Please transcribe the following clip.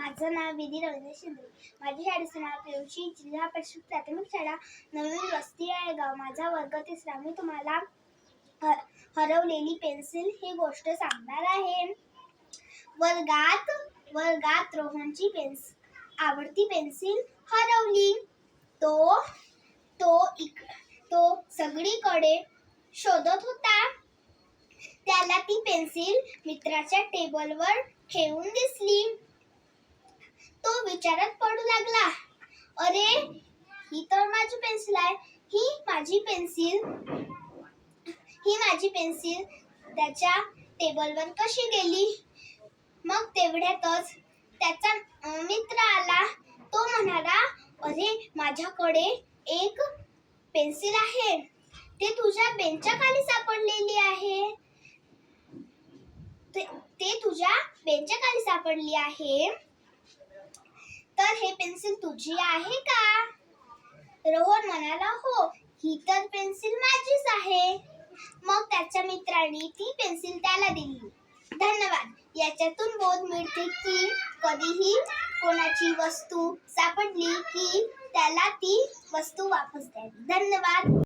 माझं नाव विधी रवींद्र शिंदे. माझ्या शाळेचं नाव पेवशी जिल्हा परिषद प्राथमिक शाळा नवीन वस्ती आळेगाव. माझा वर्ग 3. मी तुम्हाला हरवलेली पेन्सिल ही गोष्ट सांगणार आहे. वर्गात रोहनची आवडती पेन्सिल हरवली. तो सगळीकडे शोधत होता. त्याला ती पेन्सिल मित्राच्या टेबलवर ठेवून दिसली. तो विचारात पडू लागला, अरे ही तर माझी पेन्सिल आहे. ही माझी पेन्सिल त्याच्या टेबलवर कशी गेली? मग तेवढ्यातच त्याचा मित्र आला. तो म्हणाला, अरे माझ्याकडे एक पेन्सिल आहे. ते तुझ्या बेंचच्या खाली सापडलेली आहे. तर हे पेन्सिल तुझी आहे का? रोहन म्हणाला, हो, ही तर पेन्सिल माझीच आहे. मग त्याच्या मित्राने ती पेन्सिल त्याला दिली. धन्यवाद. याच्यातून बोध मिळते की कधीही कोणाची वस्तू सापडली की त्याला ती वस्तू वापस द्यावी. धन्यवाद.